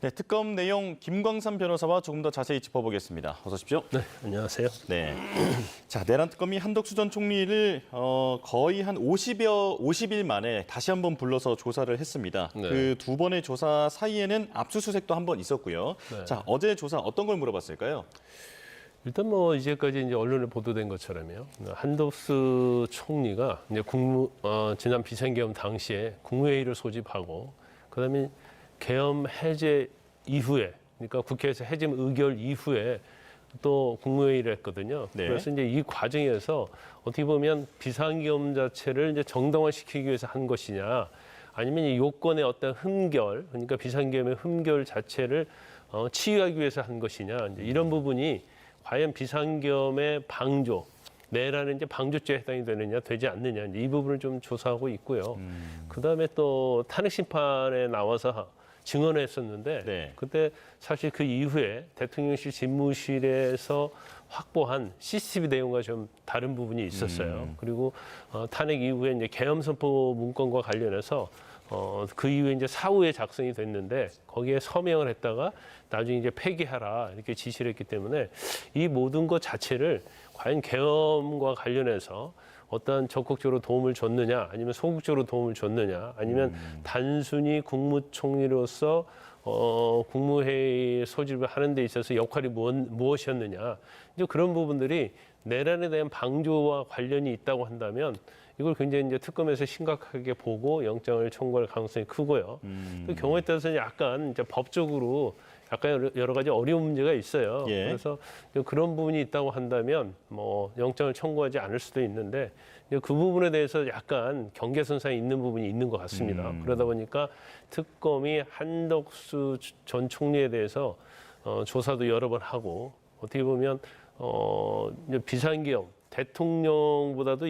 네, 특검 내용 김광삼 변호사와 조금 더 자세히 짚어보겠습니다. 어서 오십시오. 네, 안녕하세요. 네. 자, 내란 특검이 한덕수 전 총리를 거의 한 50일 만에 다시 한번 불러서 조사를 했습니다. 네. 그 두 번의 조사 사이에는 압수수색도 한 번 있었고요. 네. 자, 어제 조사 어떤 걸 물어봤을까요? 일단 뭐 이제까지 이제 언론에 보도된 것처럼요. 한덕수 총리가 이제 지난 비상계엄 당시에 국무회의를 소집하고 그다음에 계엄 해제 이후에, 그러니까 국회에서 해임 의결 이후에 또 국무회의를 했거든요. 네. 그래서 이제 이 과정에서 어떻게 보면 비상계엄 자체를 이제 정당화시키기 위해서 한 것이냐, 아니면 이 요건의 어떤 흠결, 그러니까 비상계엄의 흠결 자체를 치유하기 위해서 한 것이냐, 이제 이런 부분이 과연 비상계엄의 방조, 내란은 이제 방조죄에 해당이 되느냐, 되지 않느냐, 이 부분을 좀 조사하고 있고요. 그다음에 또 탄핵 심판에 나와서 증언했었는데, 네. 그때 사실 그 이후에 대통령실 집무실에서 확보한 CCTV 내용과 좀 다른 부분이 있었어요. 그리고 탄핵 이후에 이제 계엄 선포 문건과 관련해서 그 이후에 이제 사후에 작성이 됐는데 거기에 서명을 했다가 나중에 이제 폐기하라 이렇게 지시를 했기 때문에 이 모든 것 자체를 과연 계엄과 관련해서 어떤 적극적으로 도움을 줬느냐, 아니면 소극적으로 도움을 줬느냐, 아니면 단순히 국무총리로서 국무회의 소집을 하는 데 있어서 역할이 무엇이었느냐, 이제 그런 부분들이 내란에 대한 방조와 관련이 있다고 한다면 이걸 굉장히 이제 특검에서 심각하게 보고 영장을 청구할 가능성이 크고요. 또 경우에 따라서는 약간 이제 법적으로 약간 여러 가지 어려운 문제가 있어요. 예. 그래서 그런 부분이 있다고 한다면 뭐 영장을 청구하지 않을 수도 있는데 그 부분에 대해서 약간 경계선상에 있는 부분이 있는 것 같습니다. 그러다 보니까 특검이 한덕수 전 총리에 대해서 조사도 여러 번 하고 어떻게 보면 이제 비상계엄 대통령보다도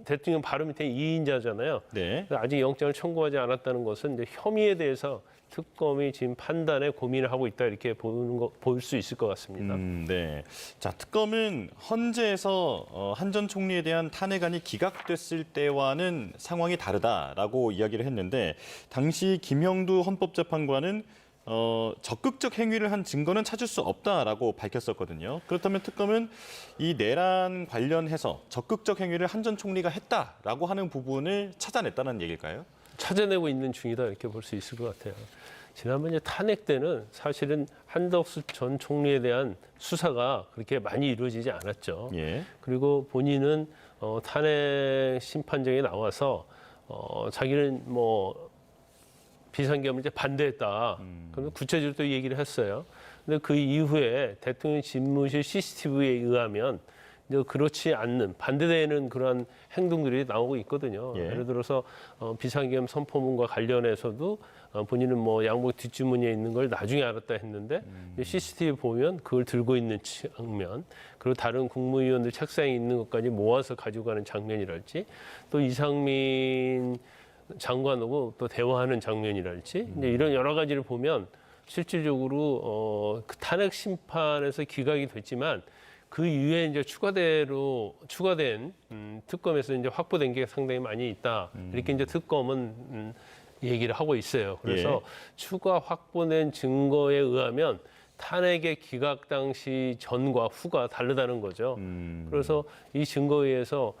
대통령 바로 밑에 2인자잖아요. 네. 아직 영장을 청구하지 않았다는 것은 이제 혐의에 대해서 특검이 지금 판단에 고민을 하고 있다 이렇게 볼 수 있을 것 같습니다. 네. 자, 특검은 헌재에서 한 전 총리에 대한 탄핵안이 기각됐을 때와는 상황이 다르다라고 이야기를 했는데 당시 김형두 헌법재판관은 적극적 행위를 한 증거는 찾을 수 없다라고 밝혔었거든요. 그렇다면 특검은 이 내란 관련해서 적극적 행위를 한 전 총리가 했다라고 하는 부분을 찾아냈다는 얘기일까요? 찾아내고 있는 중이다 이렇게 볼 수 있을 것 같아요. 지난번 탄핵 때는 사실은 한덕수 전 총리에 대한 수사가 그렇게 많이 이루어지지 않았죠. 예. 그리고 본인은 탄핵 심판정에 나와서 자기는 뭐 비상계엄을 이제 반대했다. 그러면 구체적으로 또 얘기를 했어요. 근데 그 이후에 대통령 집무실 CCTV에 의하면 이제 그렇지 않는 반대되는 그러한 행동들이 나오고 있거든요. 예. 예를 들어서 비상계엄 선포문과 관련해서도 본인은 뭐 양복 뒷주머니에 있는 걸 나중에 알았다 했는데 CCTV 보면 그걸 들고 있는 장면, 그리고 다른 국무위원들 책상에 있는 것까지 모아서 가지고 가는 장면이랄지, 또 이상민 장관하고 또 대화하는 장면이랄지, 이제 이런 여러 가지를 보면 실질적으로 그 탄핵 심판에서 기각이 됐지만 그 이후에 이제 추가된 특검에서 이제 확보된 게 상당히 많이 있다. 이렇게 이제 특검은 얘기를 하고 있어요. 그래서 추가 확보된 증거에 의하면 탄핵의 기각 당시 전과 후가 다르다는 거죠. 그래서 이 증거에 의해서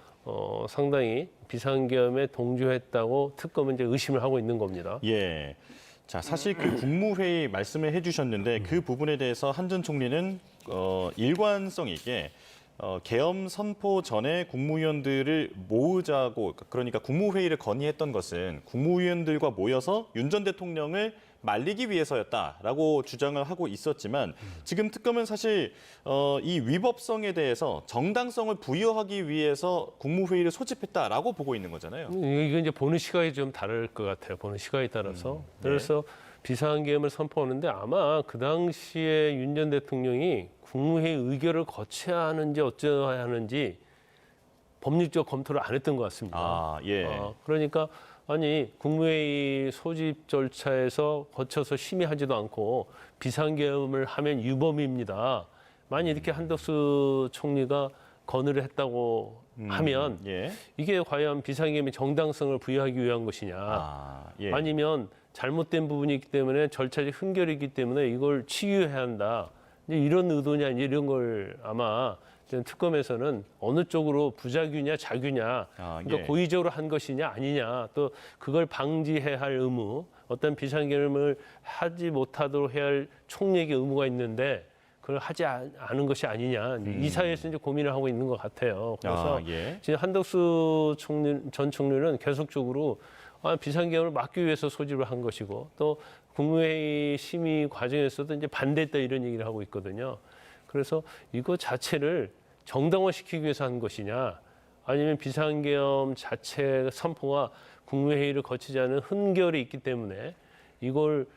상당히 비상계엄에 동조했다고 특검은 이제 의심을 하고 있는 겁니다. 예. 자, 사실 그 국무회의 말씀을 해주셨는데 그 부분에 대해서 한 전 총리는 일관성 있게 계엄 선포 전에 국무위원들을 모으자고, 그러니까 국무회의를 건의했던 것은 국무위원들과 모여서 윤 전 대통령을 말리기 위해서였다라고 주장을 하고 있었지만 지금 특검은 사실 이 위법성에 대해서 정당성을 부여하기 위해서 국무회의를 소집했다라고 보고 있는 거잖아요. 이건 이제 보는 시각이 좀 다를 것 같아요. 보는 시각에 따라서. 그래서 비상계엄을 선포하는데 아마 그 당시에 윤 전 대통령이 국무회의 의결을 거쳐야 하는지 어쩌야 하는지 법률적 검토를 안 했던 것 같습니다. 아, 예. 그러니까 아니 국무회의 소집 절차에서 거쳐서 심의하지도 않고 비상계엄을 하면 유범입니다. 만약 이렇게 한덕수 총리가 건의를 했다고 하면 예. 이게 과연 비상계엄의 정당성을 부여하기 위한 것이냐, 아, 예. 아니면 잘못된 부분이 있기 때문에 절차적 흥결이 있기 때문에 이걸 치유해야 한다. 이제 이런 의도냐 이런 걸 아마 특검에서는 어느 쪽으로 부작위냐 자규냐, 그러니까 예. 고의적으로 한 것이냐 아니냐, 또 그걸 방지해야 할 의무, 어떤 비상계엄을 하지 못하도록 해야 할 총리에게 의무가 있는데 그걸 하지 않은 것이 아니냐, 이 사이에서 이제 고민을 하고 있는 것 같아요. 그래서 예. 지금 한덕수 전 총리는 계속적으로 비상계엄을 막기 위해서 소집을 한 것이고, 또 국무회의 심의 과정에서도 이제 반대했다 이런 얘기를 하고 있거든요. 그래서 이거 자체를 정당화시키기 위해서 한 것이냐, 아니면 비상계엄 자체 선포가 국무회의를 거치지 않은 흔결이 있기 때문에 이걸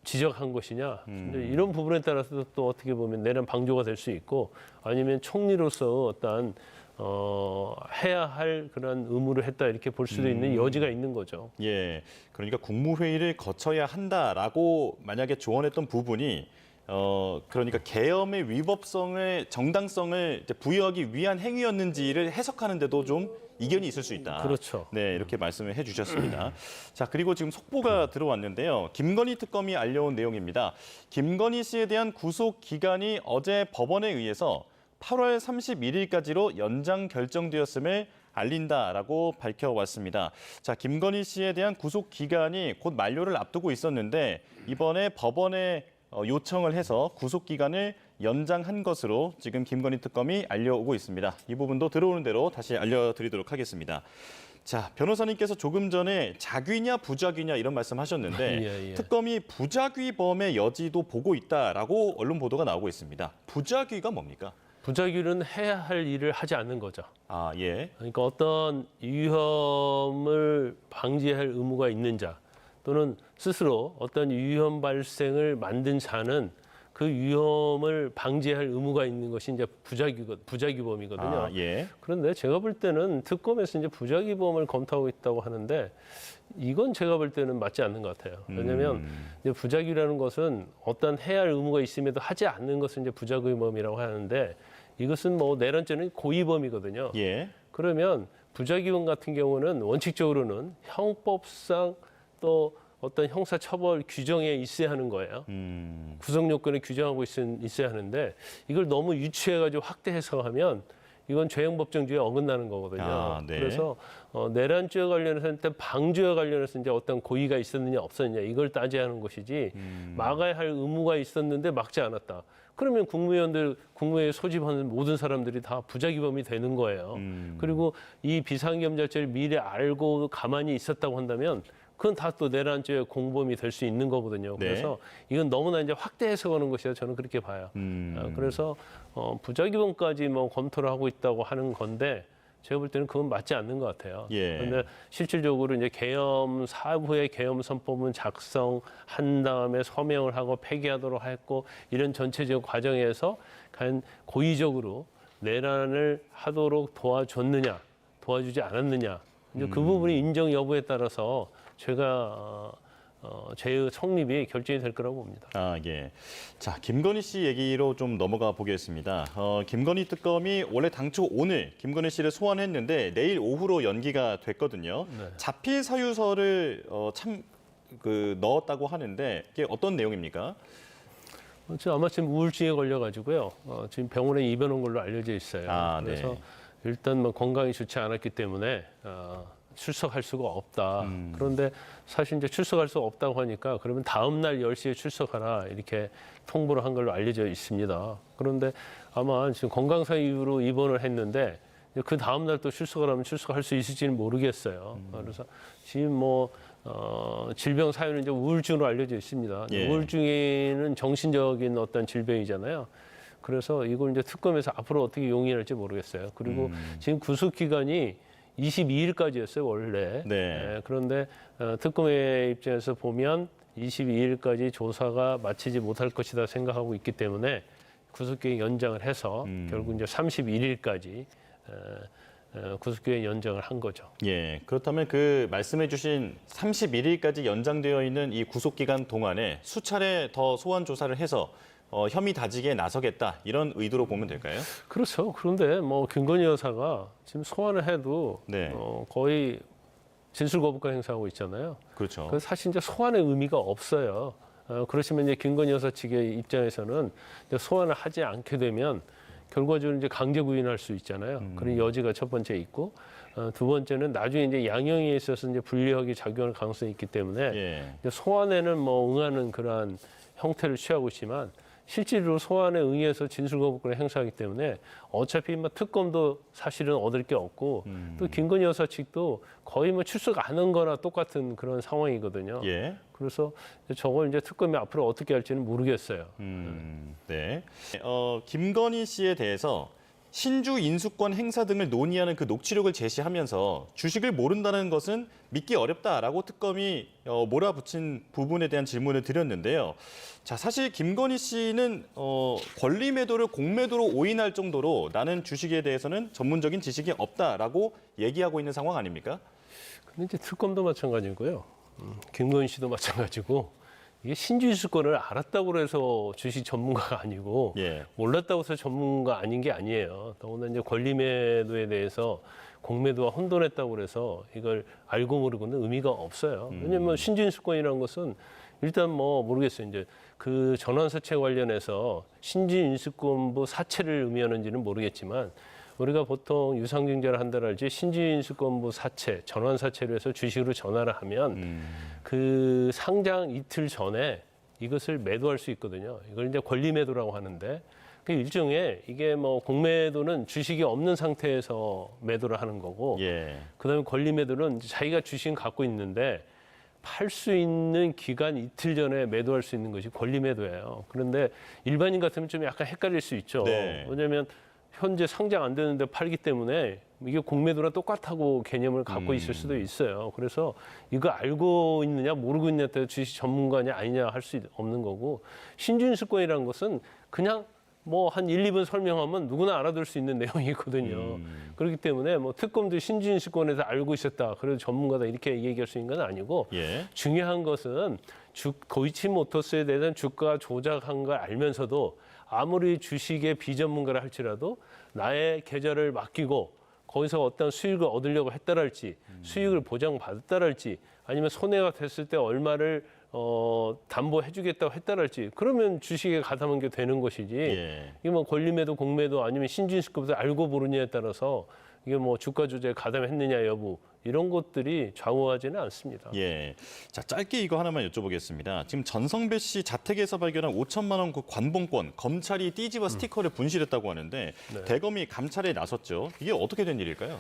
지적한 것이냐, 이런 부분에 따라서 또 어떻게 보면 내란 방조가 될 수 있고, 아니면 총리로서 어떤 해야 할 그런 의무를 했다 이렇게 볼 수도 있는 여지가 있는 거죠. 예. 그러니까 국무회의를 거쳐야 한다라고 만약에 조언했던 부분이 그러니까 계엄의 위법성을 정당성을 이제 부여하기 위한 행위였는지를 해석하는데도 좀 이견이 있을 수 있다. 그렇죠. 네, 이렇게 말씀을 해주셨습니다. 자, 그리고 지금 속보가 들어왔는데요. 김건희 특검이 알려온 내용입니다. 김건희 씨에 대한 구속 기간이 어제 법원에 의해서 8월 31일까지로 연장 결정되었음을 알린다라고 밝혀왔습니다. 자, 김건희 씨에 대한 구속 기간이 곧 만료를 앞두고 있었는데 이번에 법원에 요청을 해서 구속 기간을 연장한 것으로 지금 김건희 특검이 알려오고 있습니다. 이 부분도 들어오는 대로 다시 알려드리도록 하겠습니다. 자, 변호사님께서 조금 전에 자귀냐 부자귀냐 이런 말씀하셨는데 예. 특검이 부자귀범의 여지도 보고 있다라고 언론 보도가 나오고 있습니다. 부자귀가 뭡니까? 부작위는 해야 할 일을 하지 않는 거죠. 예. 그러니까 어떤 위험을 방지할 의무가 있는 자, 또는 스스로 어떤 위험 발생을 만든 자는 그 위험을 방지할 의무가 있는 것이 이제 부작위범이거든요. 예. 그런데 제가 볼 때는 특검에서 이제 부작위범을 검토하고 있다고 하는데 이건 제가 볼 때는 맞지 않는 것 같아요. 왜냐하면 이제 부작위라는 것은 어떤 해야 할 의무가 있음에도 하지 않는 것을 이제 부작위범이라고 하는데, 이것은 뭐 내란죄는 고의범이거든요. 예. 그러면 부작위범 같은 경우는 원칙적으로는 형법상 또 어떤 형사처벌 규정에 있어야 하는 거예요. 구성 요건에 규정하고 있어야 하는데 이걸 너무 유치해가지고 확대 해석하면 이건 죄형법정주의에 어긋나는 거거든요. 네. 그래서 내란죄와 관련해서 일단 방조와 관련해서 이제 어떤 고의가 있었느냐 없었느냐 이걸 따져야 하는 것이지, 막아야 할 의무가 있었는데 막지 않았다. 그러면 국무회의 소집하는 모든 사람들이 다 부작위범이 되는 거예요. 그리고 이 비상계엄 자체를 미리 알고 가만히 있었다고 한다면 그건 다 또 내란죄 공범이 될 수 있는 거거든요. 그래서 이건 너무나 이제 확대 해석하는 것이라 저는 그렇게 봐요. 그래서 부작위범까지 뭐 검토를 하고 있다고 하는 건데 제가 볼 때는 그건 맞지 않는 것 같아요. 예. 그런데 실질적으로 이제 계엄 사후에 계엄 선포문 작성한 다음에 서명을 하고 폐기하도록 했고, 이런 전체적 과정에서 과연 고의적으로 내란을 하도록 도와줬느냐, 도와주지 않았느냐, 이제 그 부분이 인정 여부에 따라서 제가 죄의 성립이 결정이 될 거라고 봅니다. 예. 자, 김건희 씨 얘기로 좀 넘어가 보겠습니다. 김건희 특검이 원래 당초 오늘 김건희 씨를 소환했는데 내일 오후로 연기가 됐거든요. 네. 자필 사유서를 넣었다고 하는데 이게 어떤 내용입니까? 아마 지금 우울증에 걸려가지고요. 지금 병원에 입원한 걸로 알려져 있어요. 그래서 네. 일단 뭐 건강이 좋지 않았기 때문에 출석할 수가 없다. 그런데 사실 이제 출석할 수 없다고 하니까 그러면 다음 날 10시에 출석하라 이렇게 통보를 한 걸로 알려져 있습니다. 그런데 아마 지금 건강상 이유로 입원을 했는데 그 다음 날 또 출석을 하면 출석할 수 있을지는 모르겠어요. 그래서 지금 뭐 질병 사유는 이제 우울증으로 알려져 있습니다. 예. 우울증은 정신적인 어떤 질병이잖아요. 그래서 이걸 이제 특검에서 앞으로 어떻게 용인할지 모르겠어요. 그리고 지금 구속 기간이 22일까지였어요, 원래. 네. 그런데 특검의 입장에서 보면 22일까지 조사가 마치지 못할 것이다 생각하고 있기 때문에 구속기간 연장을 해서 결국 이제 31일까지 구속기간 연장을 한 거죠. 예. 그렇다면 그 말씀해주신 31일까지 연장되어 있는 이 구속 기간 동안에 수차례 더 소환 조사를 해서 혐의 다지기에 나서겠다 이런 의도로 보면 될까요? 그렇죠. 그런데 뭐 김건희 여사가 지금 소환을 해도 네. 거의 진술 거부권 행사하고 있잖아요. 그렇죠. 그 사실 이제 소환의 의미가 없어요. 그렇지만 이제 김건희 여사 측의 입장에서는 이제 소환을 하지 않게 되면 결과적으로 이제 강제 구인할 수 있잖아요. 그런 여지가 첫 번째 있고, 두 번째는 나중에 이제 양형에 있어서 이제 불리하게 작용할 가능성이 있기 때문에 예. 이제 소환에는 뭐 응하는 그러한 형태를 취하고 있지만 실제로 소환에 응해서 진술 거부권을 행사하기 때문에 어차피 뭐 특검도 사실은 얻을 게 없고 또 김건희 여사 측도 거의 뭐 출석 안 한 거나 똑같은 그런 상황이거든요. 예. 그래서 저걸 이제 특검이 앞으로 어떻게 할지는 모르겠어요. 네. 김건희 씨에 대해서 신주 인수권 행사 등을 논의하는 그 녹취록을 제시하면서 주식을 모른다는 것은 믿기 어렵다라고 특검이 몰아붙인 부분에 대한 질문을 드렸는데요. 자, 사실 김건희 씨는 권리 매도를 공매도로 오인할 정도로 나는 주식에 대해서는 전문적인 지식이 없다라고 얘기하고 있는 상황 아닙니까? 근데 이제 특검도 마찬가지고요. 김건희 씨도 마찬가지고 이게 신주인수권을 알았다고 해서 주식 전문가가 아니고 예. 몰랐다고 해서 전문가 아닌 게 아니에요. 더구나 이제 권리매도에 대해서 공매도와 혼돈했다고 해서 이걸 알고 모르고는 의미가 없어요. 왜냐하면 신주인수권이라는 것은 일단 뭐 모르겠어요. 이제 그 전환사채 관련해서 신주인수권부 사채를 의미하는지는 모르겠지만 우리가 보통 유상증자를 한다랄지 신주인수권부 사채, 전환사채로 해서 주식으로 전환을 하면 그 상장 이틀 전에 이것을 매도할 수 있거든요. 이걸 이제 권리매도라고 하는데 그 일종의 이게 뭐 공매도는 주식이 없는 상태에서 매도를 하는 거고 예. 그다음에 권리매도는 자기가 주식은 갖고 있는데 팔 수 있는 기간 이틀 전에 매도할 수 있는 것이 권리매도예요. 그런데 일반인 같으면 좀 약간 헷갈릴 수 있죠. 네. 왜냐하면 현재 상장 안 되는데 팔기 때문에 이게 공매도랑 똑같다고 개념을 갖고 있을 수도 있어요. 그래서 이거 알고 있느냐 모르고 있느냐에 따라 주식 전문가냐 아니냐 할 수 없는 거고 신주인수권이라는 것은 그냥 뭐 한 1, 2분 설명하면 누구나 알아들 수 있는 내용이거든요. 그렇기 때문에 뭐 특검도 신주인수권에서 알고 있었다. 그래도 전문가다 이렇게 얘기할 수 있는 건 아니고 예. 중요한 것은 도이치모터스에 대한 주가 조작한 걸 알면서도 아무리 주식의 비전문가라 할지라도 나의 계좌를 맡기고 거기서 어떤 수익을 얻으려고 했다랄지 수익을 보장받았다랄지 아니면 손해가 됐을 때 얼마를 담보해주겠다고 했다랄지 그러면 주식에 가담한 게 되는 것이지 예. 이게 뭐 권리매도 공매도 아니면 신주인수급에서 알고 모르냐에 따라서 이게 뭐 주가 조작에 가담했느냐 여부 이런 것들이 좌우하지는 않습니다. 예. 자, 짧게 이거 하나만 여쭤보겠습니다. 지금 전성배 씨 자택에서 발견한 5천만 원 그 관봉권, 검찰이 띠지와 스티커를 분실했다고 하는데 네. 대검이 감찰에 나섰죠. 이게 어떻게 된 일일까요?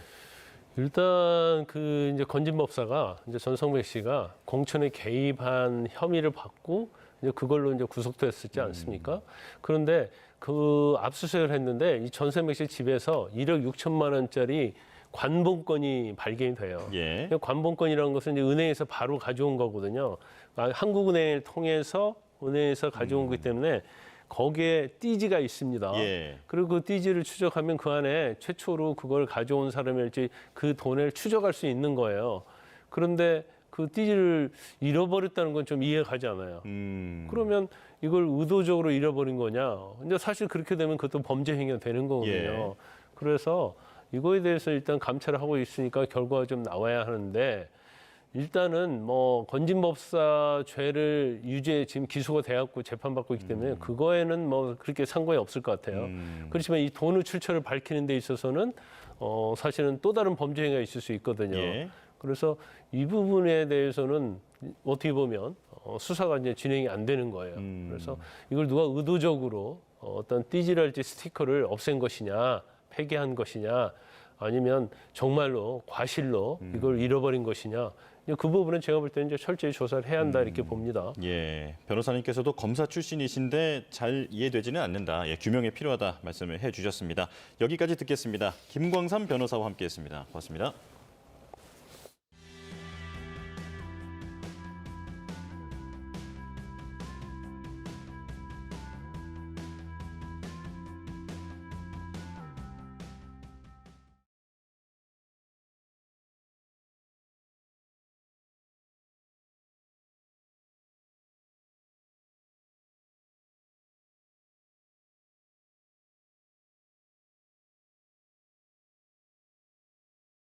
일단 그 이제 건진법사가 이제 전성백 씨가 공천에 개입한 혐의를 받고 이제 그걸로 이제 구속됐었지 않습니까? 그런데 그 압수수색을 했는데 이 전성백 씨 집에서 1억 6천만 원짜리 관봉권이 발견이 돼요. 예. 관봉권이라는 것은 이제 은행에서 바로 가져온 거거든요. 한국은행을 통해서 은행에서 가져온 거기 때문에 거기에 띠지가 있습니다. 예. 그리고 그 띠지를 추적하면 그 안에 최초로 그걸 가져온 사람일지 그 돈을 추적할 수 있는 거예요. 그런데 그 띠지를 잃어버렸다는 건 좀 이해가 가지 않아요. 그러면 이걸 의도적으로 잃어버린 거냐? 근데 사실 그렇게 되면 그것도 범죄 행위가 되는 거거든요. 예. 그래서 이거에 대해서 일단 감찰을 하고 있으니까 결과가 좀 나와야 하는데 일단은 뭐 건진법사 죄를 유죄 지금 기소가 돼갖고 재판받고 있기 때문에 그거에는 뭐 그렇게 상관이 없을 것 같아요. 그렇지만 이 돈의 출처를 밝히는 데 있어서는 사실은 또 다른 범죄 행위가 있을 수 있거든요. 예. 그래서 이 부분에 대해서는 어떻게 보면 수사가 이제 진행이 안 되는 거예요. 그래서 이걸 누가 의도적으로 어떤 띠지랄지 스티커를 없앤 것이냐, 폐기한 것이냐, 아니면 정말로 과실로 이걸 잃어버린 것이냐. 그 부분은 제가 볼 때는 이제 철저히 조사를 해야 한다 이렇게 봅니다. 예. 변호사님께서도 검사 출신이신데 잘 이해되지는 않는다. 예, 규명이 필요하다 말씀을 해주셨습니다. 여기까지 듣겠습니다. 김광삼 변호사와 함께했습니다. 고맙습니다.